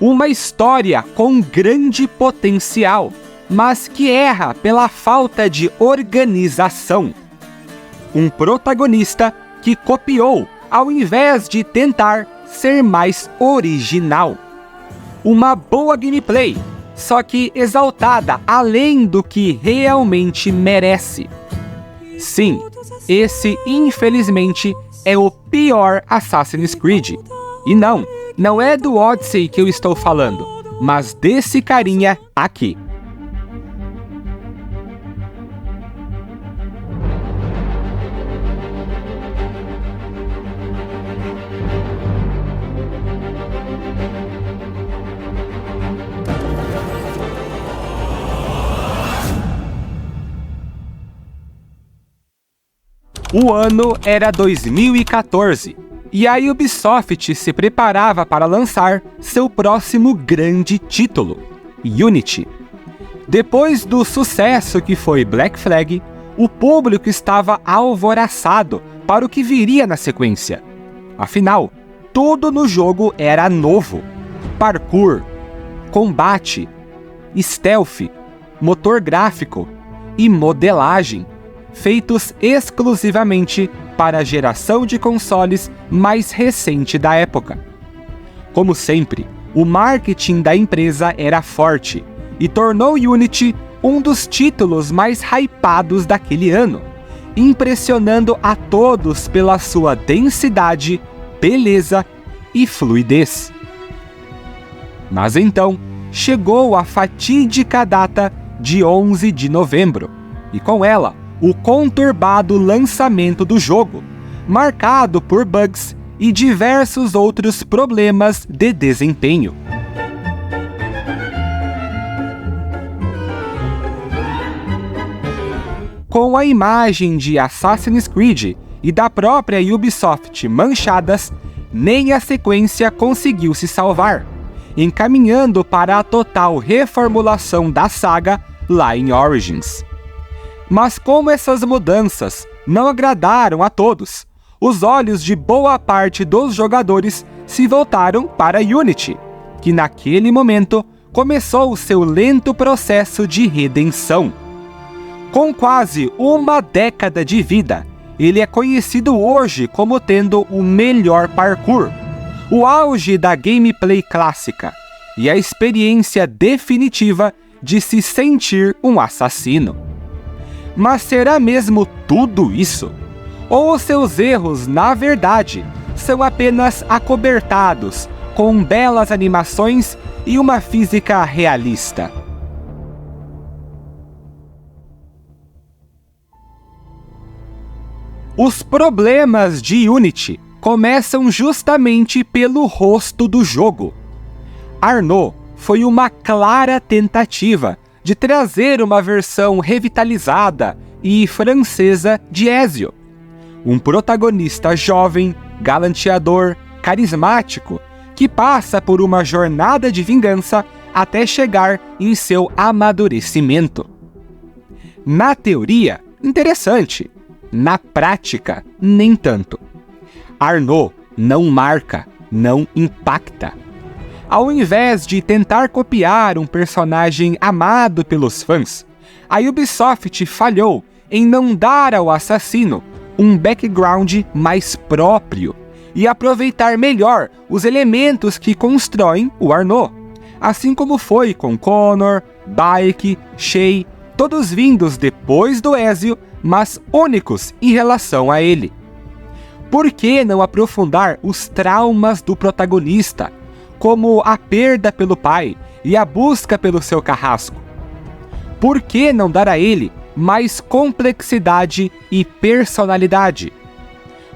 Uma história com grande potencial, mas que erra pela falta de organização. Um protagonista que copiou ao invés de tentar ser mais original. Uma boa gameplay, só que exaltada além do que realmente merece. Sim, esse infelizmente é o pior Assassin's Creed. E não é do Odyssey que eu estou falando, mas desse carinha aqui. O ano era 2014 e a Ubisoft se preparava para lançar seu próximo grande título, Unity. Depois do sucesso que foi Black Flag, o público estava alvoroçado para o que viria na sequência. Afinal, tudo no jogo era novo: parkour, combate, stealth, motor gráfico e modelagem, feitos exclusivamente para a geração de consoles mais recente da época. Como sempre, o marketing da empresa era forte e tornou Unity um dos títulos mais hypados daquele ano, impressionando a todos pela sua densidade, beleza e fluidez. Mas então, chegou a fatídica data de 11 de novembro, e com ela, o conturbado lançamento do jogo, marcado por bugs e diversos outros problemas de desempenho. Com a imagem de Assassin's Creed e da própria Ubisoft manchadas, nem a sequência conseguiu se salvar, encaminhando para a total reformulação da saga lá em Origins. Mas como essas mudanças não agradaram a todos, os olhos de boa parte dos jogadores se voltaram para Unity, que naquele momento começou seu lento processo de redenção. Com quase uma década de vida, ele é conhecido hoje como tendo o melhor parkour, o auge da gameplay clássica e a experiência definitiva de se sentir um assassino. Mas será mesmo tudo isso? Ou os seus erros, na verdade, são apenas acobertados com belas animações e uma física realista? Os problemas de Unity começam justamente pelo rosto do jogo. Arnaud foi uma clara tentativa de trazer uma versão revitalizada e francesa de Ezio. Um protagonista jovem, galanteador, carismático, que passa por uma jornada de vingança até chegar em seu amadurecimento. Na teoria, interessante. Na prática, nem tanto. Arnaud não marca, não impacta. Ao invés de tentar copiar um personagem amado pelos fãs, a Ubisoft falhou em não dar ao assassino um background mais próprio e aproveitar melhor os elementos que constroem o Arnaud, assim como foi com Connor, Bayek, Shay, todos vindos depois do Ezio, mas únicos em relação a ele. Por que não aprofundar os traumas do protagonista, como a perda pelo pai e a busca pelo seu carrasco? Por que não dar a ele mais complexidade e personalidade?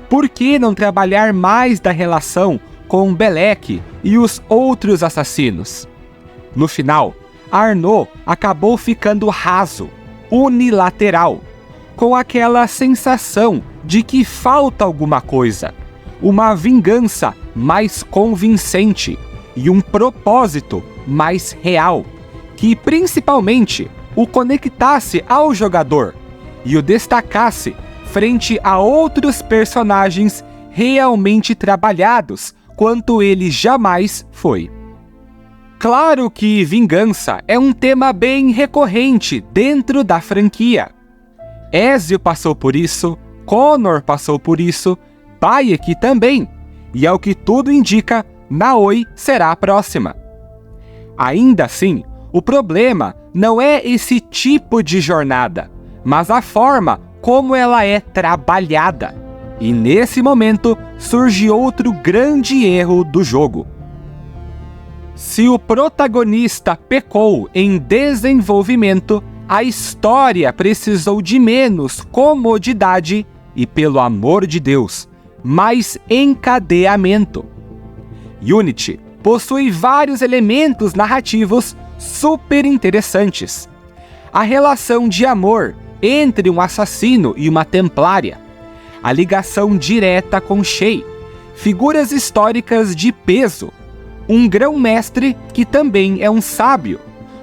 Por que não trabalhar mais da relação com Belek e os outros assassinos? No final, Arnaud acabou ficando raso, unilateral, com aquela sensação de que falta alguma coisa, uma vingança mais convincente e um propósito mais real, que principalmente o conectasse ao jogador e o destacasse frente a outros personagens realmente trabalhados quanto ele jamais foi. Claro que vingança é um tema bem recorrente dentro da franquia. Ezio passou por isso, Connor passou por isso, Bayek também, e ao que tudo indica, Naoi será a próxima. Ainda assim, o problema não é esse tipo de jornada, mas a forma como ela é trabalhada. E nesse momento surge outro grande erro do jogo. Se o protagonista pecou em desenvolvimento, a história precisou de menos comodidade e, pelo amor de Deus, mais encadeamento. Unity possui vários elementos narrativos super interessantes. A relação de amor entre um assassino e uma templária, a ligação direta com Shay, figuras históricas de peso, um grão-mestre que também é um sábio,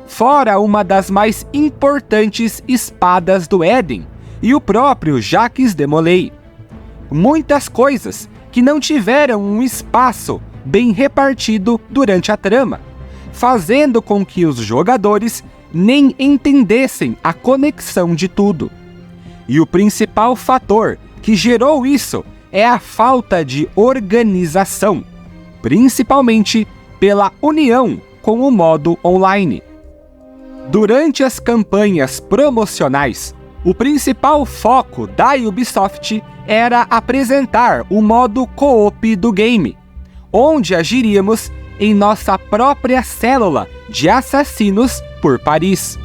fora uma das mais importantes espadas do Éden, e o próprio Jacques de Molay. Muitas coisas que não tiveram um espaço bem repartido durante a trama, fazendo com que os jogadores nem entendessem a conexão de tudo. E o principal fator que gerou isso é a falta de organização, principalmente pela união com o modo online. Durante as campanhas promocionais, o principal foco da Ubisoft era apresentar o modo co-op do game, onde agiríamos em nossa própria célula de assassinos por Paris.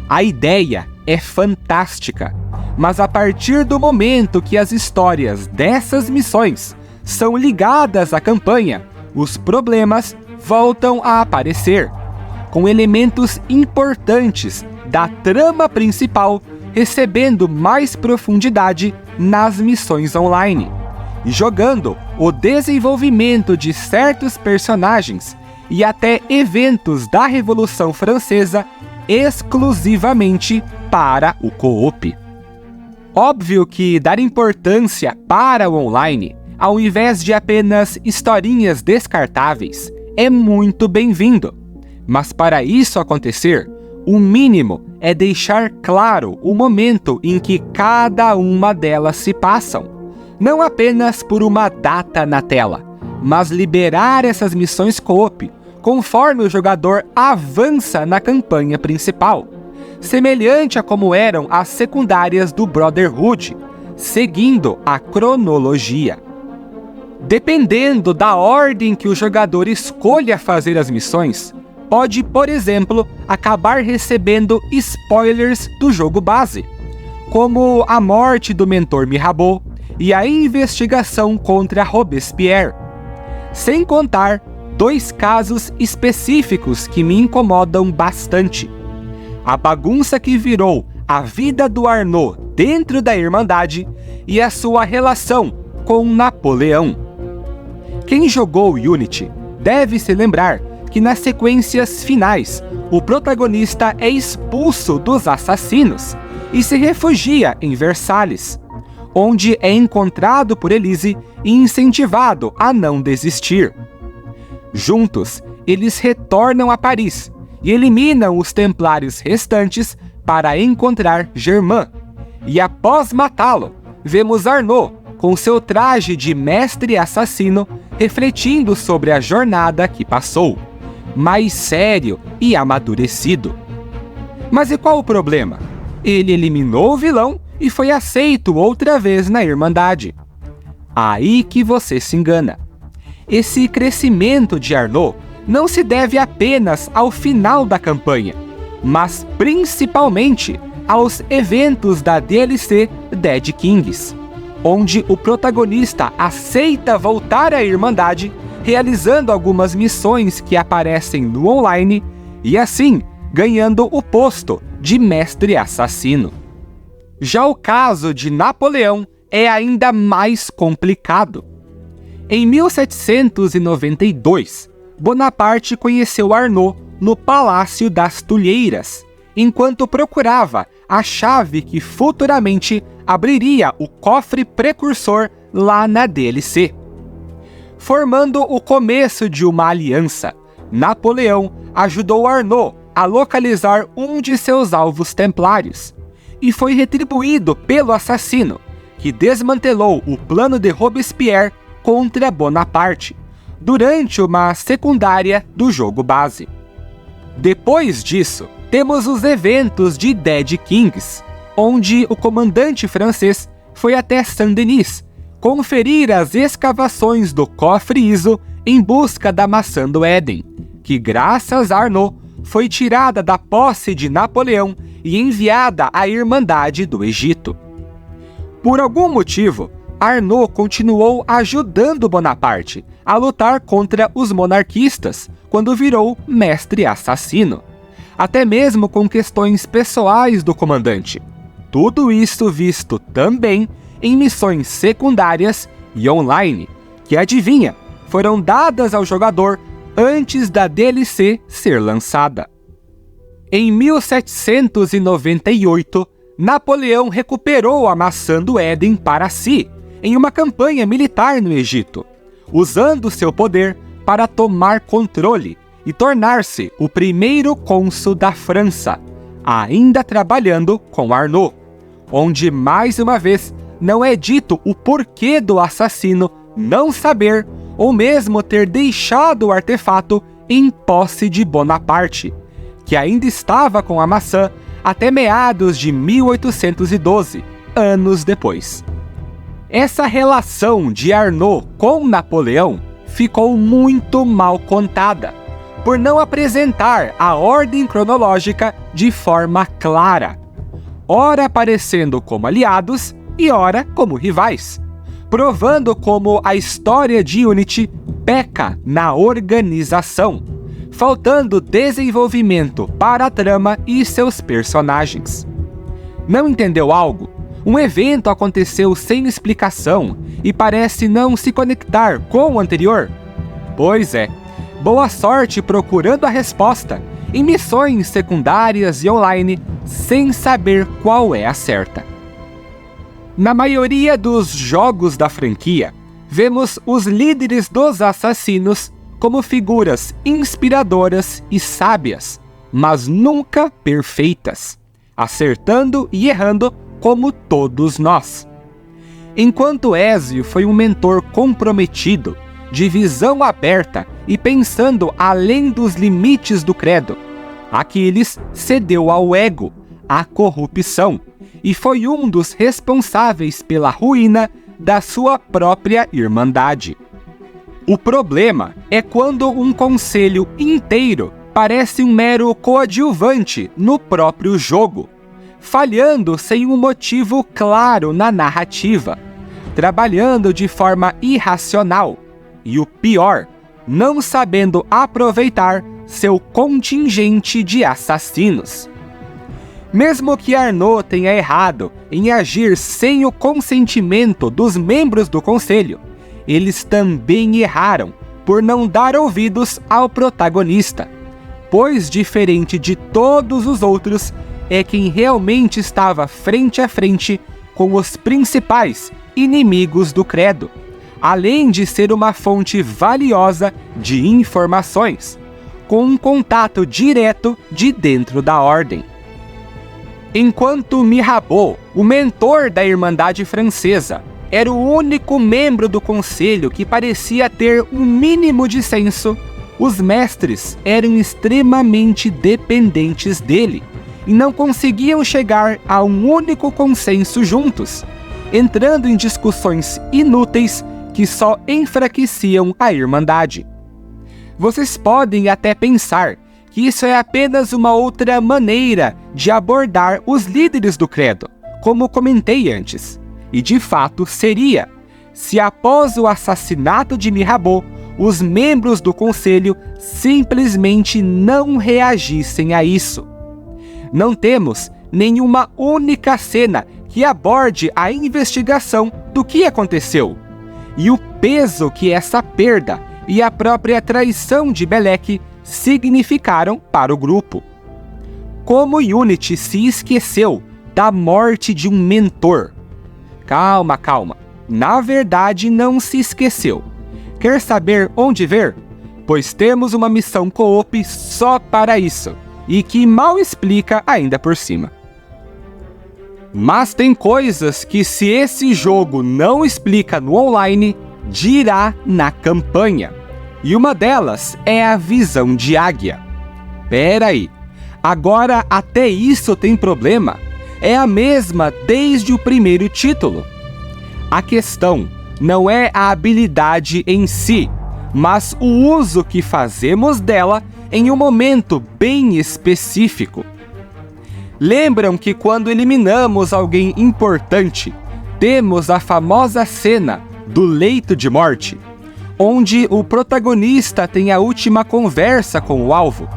A ideia é fantástica, mas a partir do momento que as histórias dessas missões são ligadas à campanha, os problemas voltam a aparecer, com elementos importantes da trama principal recebendo mais profundidade nas missões online, e jogando o desenvolvimento de certos personagens e até eventos da Revolução Francesa exclusivamente para o co-op. Óbvio que dar importância para o online, ao invés de apenas historinhas descartáveis, é muito bem-vindo. Mas para isso acontecer, o mínimo é deixar claro o momento em que cada uma delas se passam, não apenas por uma data na tela, mas liberar essas missões co-op conforme o jogador avança na campanha principal, semelhante a como eram as secundárias do Brotherhood, seguindo a cronologia. Dependendo da ordem que o jogador escolha fazer as missões, pode, por exemplo, acabar recebendo spoilers do jogo base, como a morte do mentor Mirabeau e a investigação contra Robespierre. Sem contar 2 casos específicos que me incomodam bastante. A bagunça que virou a vida do Arnaud dentro da Irmandade e a sua relação com Napoleão. Quem jogou Unity deve se lembrar que nas sequências finais, o protagonista é expulso dos assassinos e se refugia em Versalhes, onde é encontrado por Elise e incentivado a não desistir. Juntos, eles retornam a Paris e eliminam os templários restantes para encontrar Germain. E após matá-lo, vemos Arnaud com seu traje de mestre assassino refletindo sobre a jornada que passou, mais sério e amadurecido. Mas e qual o problema? Ele eliminou o vilão e foi aceito outra vez na Irmandade. Aí que você se engana. Esse crescimento de Arnaud não se deve apenas ao final da campanha, mas principalmente aos eventos da DLC Dead Kings, onde o protagonista aceita voltar à Irmandade, realizando algumas missões que aparecem no online e assim ganhando o posto de mestre assassino. Já o caso de Napoleão é ainda mais complicado. Em 1792, Bonaparte conheceu Arnaud no Palácio das Tulheiras, enquanto procurava a chave que futuramente abriria o cofre precursor lá na DLC. Formando o começo de uma aliança, Napoleão ajudou Arnaud a localizar um de seus alvos templários e foi retribuído pelo assassino, que desmantelou o plano de Robespierre contra Bonaparte durante uma secundária do jogo base. Depois disso, temos os eventos de Dead Kings, onde o comandante francês foi até Saint-Denis conferir as escavações do cofre Iso em busca da maçã do Éden, que graças a Arnaud foi tirada da posse de Napoleão e enviada à Irmandade do Egito. Por algum motivo, Arnaud continuou ajudando Bonaparte a lutar contra os monarquistas quando virou mestre assassino, até mesmo com questões pessoais do comandante. Tudo isso visto também em missões secundárias e online, que adivinha, foram dadas ao jogador antes da DLC ser lançada. Em 1798, Napoleão recuperou a maçã do Éden para si, em uma campanha militar no Egito, usando seu poder para tomar controle e tornar-se o primeiro cônsul da França, ainda trabalhando com Arnaud, onde mais uma vez não é dito o porquê do assassino não saber ou mesmo ter deixado o artefato em posse de Bonaparte, que ainda estava com a maçã até meados de 1812, anos depois. Essa relação de Arnaud com Napoleão ficou muito mal contada, por não apresentar a ordem cronológica de forma clara, ora aparecendo como aliados e ora como rivais, provando como a história de Unity peca na organização, faltando desenvolvimento para a trama e seus personagens. Não entendeu algo? Um evento aconteceu sem explicação e parece não se conectar com o anterior? Pois é, boa sorte procurando a resposta em missões secundárias e online sem saber qual é a certa. Na maioria dos jogos da franquia, vemos os líderes dos assassinos como figuras inspiradoras e sábias, mas nunca perfeitas, acertando e errando como todos nós. Enquanto Ezio foi um mentor comprometido, de visão aberta e pensando além dos limites do credo, Aquiles cedeu ao ego, à corrupção, e foi um dos responsáveis pela ruína da sua própria irmandade. O problema é quando um conselho inteiro parece um mero coadjuvante no próprio jogo, falhando sem um motivo claro na narrativa, trabalhando de forma irracional e, o pior, não sabendo aproveitar seu contingente de assassinos. Mesmo que Arnaud tenha errado em agir sem o consentimento dos membros do conselho, eles também erraram por não dar ouvidos ao protagonista, pois, diferente de todos os outros, é quem realmente estava frente a frente com os principais inimigos do credo, além de ser uma fonte valiosa de informações, com um contato direto de dentro da ordem. Enquanto Mirabeau, o mentor da Irmandade Francesa, era o único membro do conselho que parecia ter um mínimo de senso, os mestres eram extremamente dependentes dele e não conseguiam chegar a um único consenso juntos, entrando em discussões inúteis que só enfraqueciam a Irmandade. Vocês podem até pensar que isso é apenas uma outra maneira de abordar os líderes do credo, como comentei antes. E de fato seria, se após o assassinato de Mirabeau, os membros do conselho simplesmente não reagissem a isso. Não temos nenhuma única cena que aborde a investigação do que aconteceu, e o peso que essa perda e a própria traição de Belek significaram para o grupo. Como Unity se esqueceu da morte de um mentor? Calma, calma. Na verdade, não se esqueceu. Quer saber onde ver? pois temos uma missão co-op só para isso, e que mal explica ainda por cima. Mas tem coisas que, se esse jogo não explica no online, dirá na campanha. E uma delas é a visão de águia. Pera aí, agora até isso tem problema? É a mesma desde o primeiro título. A questão não é a habilidade em si, mas o uso que fazemos dela em um momento bem específico. Lembram que quando eliminamos alguém importante, temos a famosa cena do leito de morte, onde o protagonista tem a última conversa com o alvo?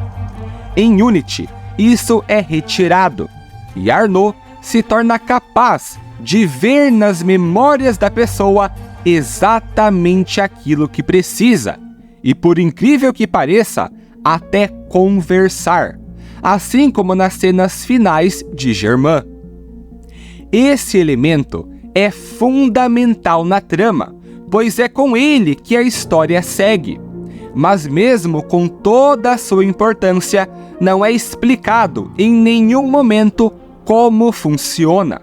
Em Unity, isso é retirado, e Arnaud se torna capaz de ver nas memórias da pessoa exatamente aquilo que precisa, e por incrível que pareça, até conversar, assim como nas cenas finais de Germain. Esse elemento é fundamental na trama, pois é com ele que a história segue. Mas mesmo com toda a sua importância, não é explicado em nenhum momento como funciona.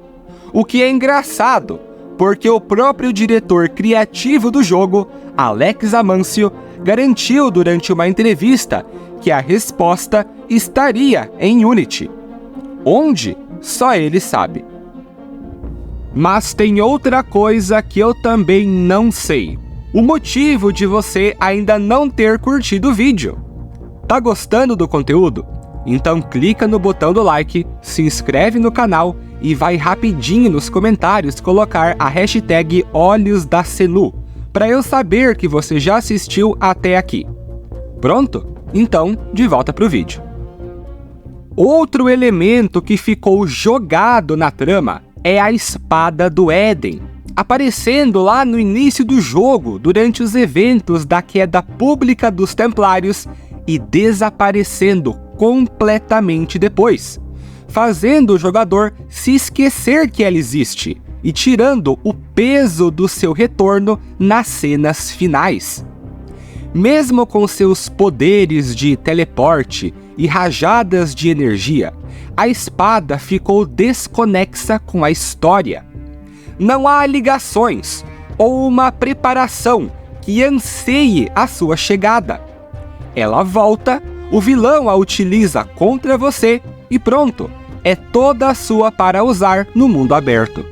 O que é engraçado, porque o próprio diretor criativo do jogo, Alex Amancio, garantiu durante uma entrevista que a resposta estaria em Unity. Onde? Só ele sabe. Mas tem outra coisa que eu também não sei. O motivo de você ainda não ter curtido o vídeo. Tá gostando do conteúdo? Então clica no botão do like, se inscreve no canal e vai rapidinho nos comentários colocar a hashtag Olhos da Senu, para eu saber que você já assistiu até aqui. Pronto? Então, de volta pro vídeo. Outro elemento que ficou jogado na trama é a Espada do Éden, aparecendo lá no início do jogo durante os eventos da queda pública dos Templários e desaparecendo completamente depois, fazendo o jogador se esquecer que ela existe e tirando o peso do seu retorno nas cenas finais. Mesmo com seus poderes de teleporte e rajadas de energia, a espada ficou desconexa com a história. Não há ligações ou uma preparação que anseie a sua chegada. Ela volta, o vilão a utiliza contra você e pronto, é toda sua para usar no mundo aberto.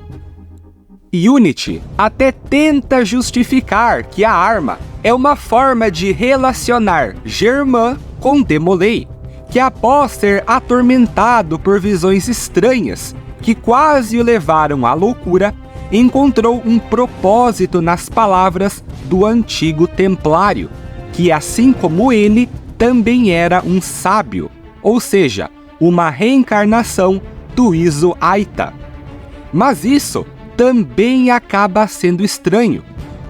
Unity até tenta justificar que a arma é uma forma de relacionar Germain com Demolay, que após ser atormentado por visões estranhas que quase o levaram à loucura, encontrou um propósito nas palavras do antigo templário, que assim como ele, também era um sábio, ou seja, uma reencarnação do Iso Aita. Mas isso também acaba sendo estranho,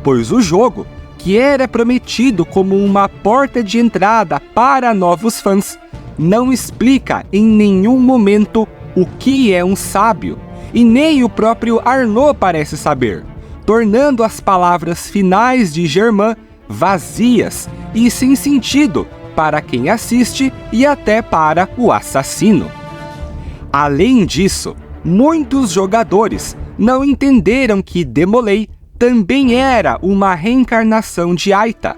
pois o jogo, que era prometido como uma porta de entrada para novos fãs, não explica em nenhum momento o que é um sábio, e nem o próprio Arnaud parece saber, tornando as palavras finais de Germain vazias e sem sentido para quem assiste e até para o assassino. Além disso, muitos jogadores não entenderam que Demolay também era uma reencarnação de Aita,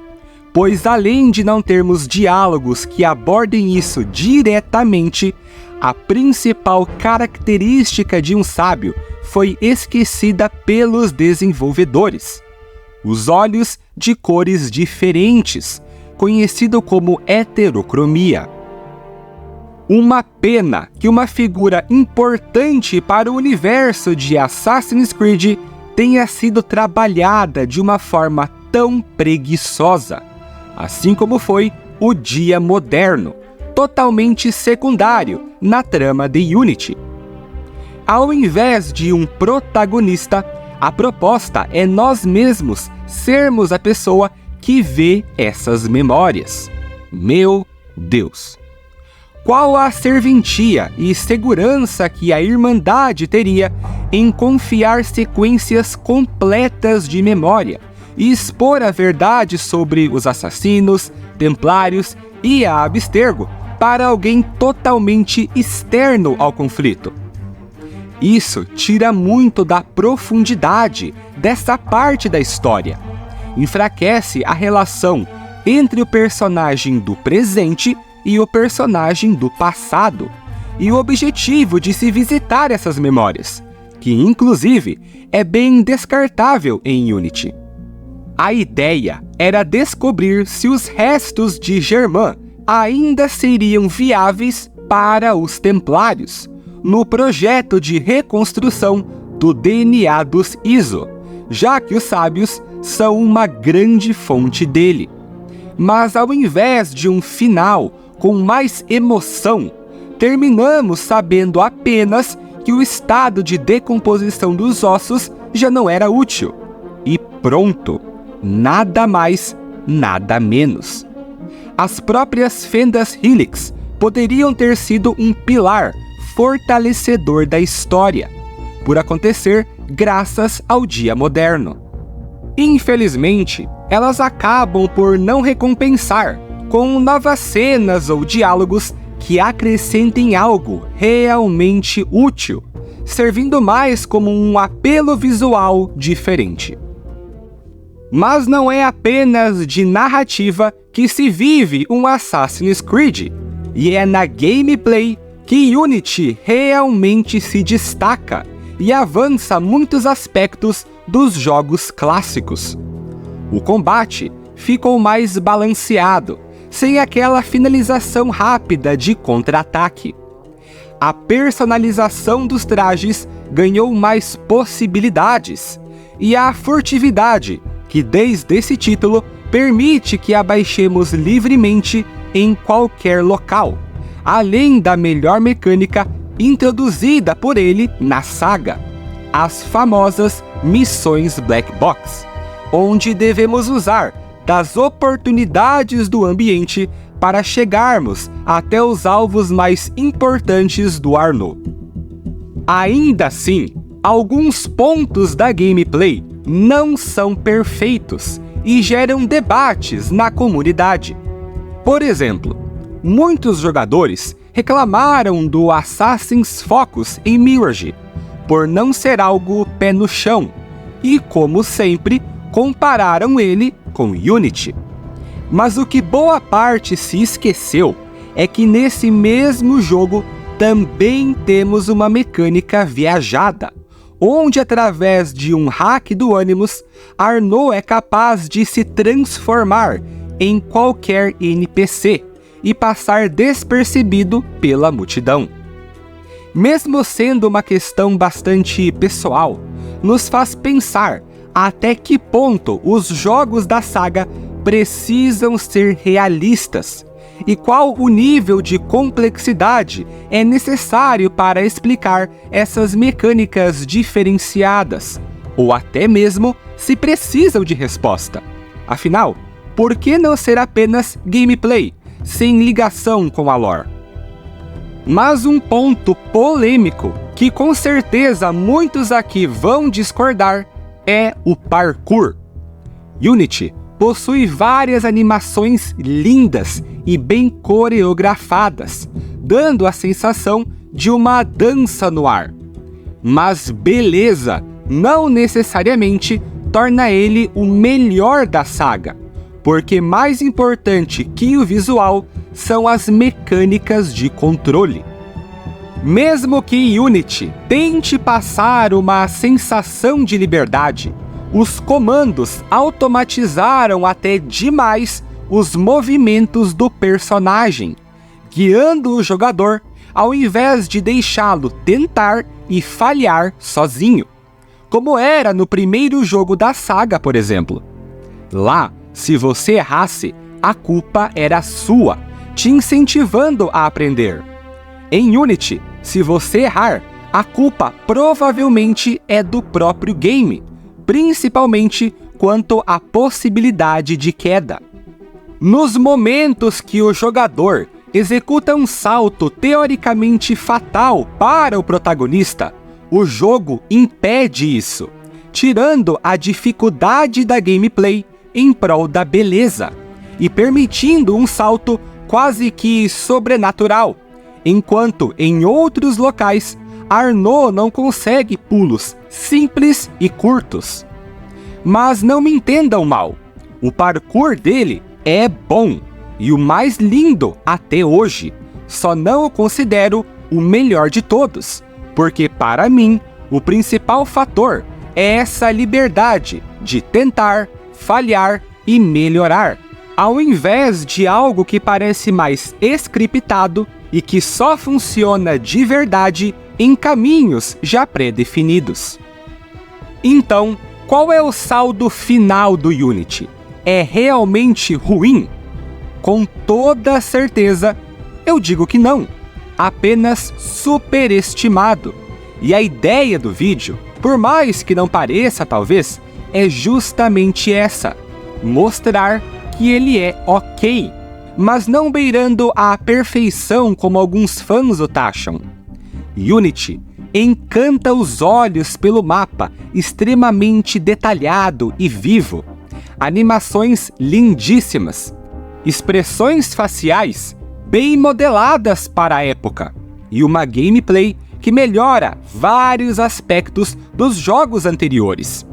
pois além de não termos diálogos que abordem isso diretamente, a principal característica de um sábio foi esquecida pelos desenvolvedores: os olhos de cores diferentes, conhecido como heterocromia. Uma pena que uma figura importante para o universo de Assassin's Creed tenha sido trabalhada de uma forma tão preguiçosa, assim como foi o Dia Moderno, totalmente secundário na trama de Unity. Ao invés de um protagonista, a proposta é nós mesmos sermos a pessoa que vê essas memórias. Meu Deus! Qual a serventia e segurança que a Irmandade teria em confiar sequências completas de memória e expor a verdade sobre os assassinos, templários e a Abstergo para alguém totalmente externo ao conflito. Isso tira muito da profundidade dessa parte da história, enfraquece a relação entre o personagem do presente e o personagem do passado, e o objetivo de se visitar essas memórias, que inclusive é bem descartável em Unity. A ideia era descobrir se os restos de Germain ainda seriam viáveis para os Templários, no projeto de reconstrução do DNA dos Iso, já que os sábios são uma grande fonte dele. Mas ao invés de um final com mais emoção, terminamos sabendo apenas que o estado de decomposição dos ossos já não era útil. E pronto, nada mais, nada menos. As próprias fendas Helix poderiam ter sido um pilar fortalecedor da história, por acontecer graças ao dia moderno. Infelizmente, elas acabam por não recompensar com novas cenas ou diálogos que acrescentem algo realmente útil, servindo mais como um apelo visual diferente. Mas não é apenas de narrativa que se vive um Assassin's Creed, e é na gameplay que Unity realmente se destaca e avança muitos aspectos dos jogos clássicos. O combate ficou mais balanceado, sem aquela finalização rápida de contra-ataque. A personalização dos trajes ganhou mais possibilidades, e a furtividade, que desde esse título permite que a baixemos livremente em qualquer local, além da melhor mecânica introduzida por ele na saga, as famosas missões Black Box, onde devemos usar das oportunidades do ambiente para chegarmos até os alvos mais importantes do Arnaud. Ainda assim, alguns pontos da gameplay não são perfeitos e geram debates na comunidade. Por exemplo, muitos jogadores reclamaram do Assassin's Focus em Mirage, por não ser algo pé no chão, e, como sempre, compararam ele com Unity. Mas o que boa parte se esqueceu é que nesse mesmo jogo também temos uma mecânica viajada, onde através de um hack do Animus, Arnaud é capaz de se transformar em qualquer NPC e passar despercebido pela multidão. Mesmo sendo uma questão bastante pessoal, nos faz pensar até que ponto os jogos da saga precisam ser realistas e qual o nível de complexidade é necessário para explicar essas mecânicas diferenciadas, ou até mesmo se precisam de resposta. Afinal, por que não ser apenas gameplay, sem ligação com a lore? Mas um ponto polêmico, que com certeza muitos aqui vão discordar, é o parkour. Unity possui várias animações lindas e bem coreografadas, dando a sensação de uma dança no ar. Mas beleza não necessariamente torna ele o melhor da saga, porque mais importante que o visual são as mecânicas de controle. Mesmo que Unity tente passar uma sensação de liberdade, os comandos automatizaram até demais os movimentos do personagem, guiando o jogador ao invés de deixá-lo tentar e falhar sozinho, como era no primeiro jogo da saga, por exemplo. Lá, se você errasse, a culpa era sua, te incentivando a aprender. Em Unity, se você errar, a culpa provavelmente é do próprio game, principalmente quanto à possibilidade de queda. Nos momentos que o jogador executa um salto teoricamente fatal para o protagonista, o jogo impede isso, tirando a dificuldade da gameplay em prol da beleza, e permitindo um salto quase que sobrenatural, enquanto em outros locais Arnaud não consegue pulos simples e curtos. Mas não me entendam mal, o parkour dele é bom e o mais lindo até hoje, só não o considero o melhor de todos, porque para mim o principal fator é essa liberdade de tentar, falhar e melhorar, ao invés de algo que parece mais scriptado e que só funciona de verdade em caminhos já pré-definidos. Então, qual é o saldo final do Unity? É realmente ruim? Com toda certeza, eu digo que não. Apenas superestimado. E a ideia do vídeo, por mais que não pareça talvez, é justamente essa: mostrar que ele é ok, mas não beirando a perfeição como alguns fãs o taxam. Unity encanta os olhos pelo mapa extremamente detalhado e vivo, animações lindíssimas, expressões faciais bem modeladas para a época e uma gameplay que melhora vários aspectos dos jogos anteriores.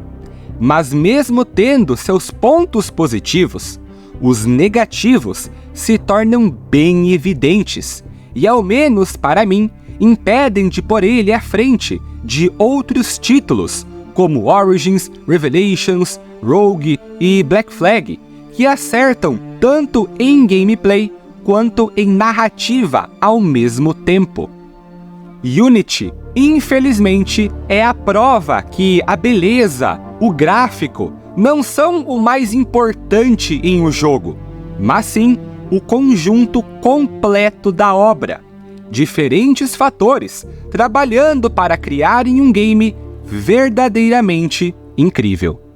Mas mesmo tendo seus pontos positivos, os negativos se tornam bem evidentes e, ao menos para mim, impedem de pôr ele à frente de outros títulos como Origins, Revelations, Rogue e Black Flag, que acertam tanto em gameplay quanto em narrativa ao mesmo tempo. Unity, infelizmente, é a prova que a beleza, o gráfico, não são o mais importante em um jogo, mas sim o conjunto completo da obra. Diferentes fatores trabalhando para criar em um game verdadeiramente incrível.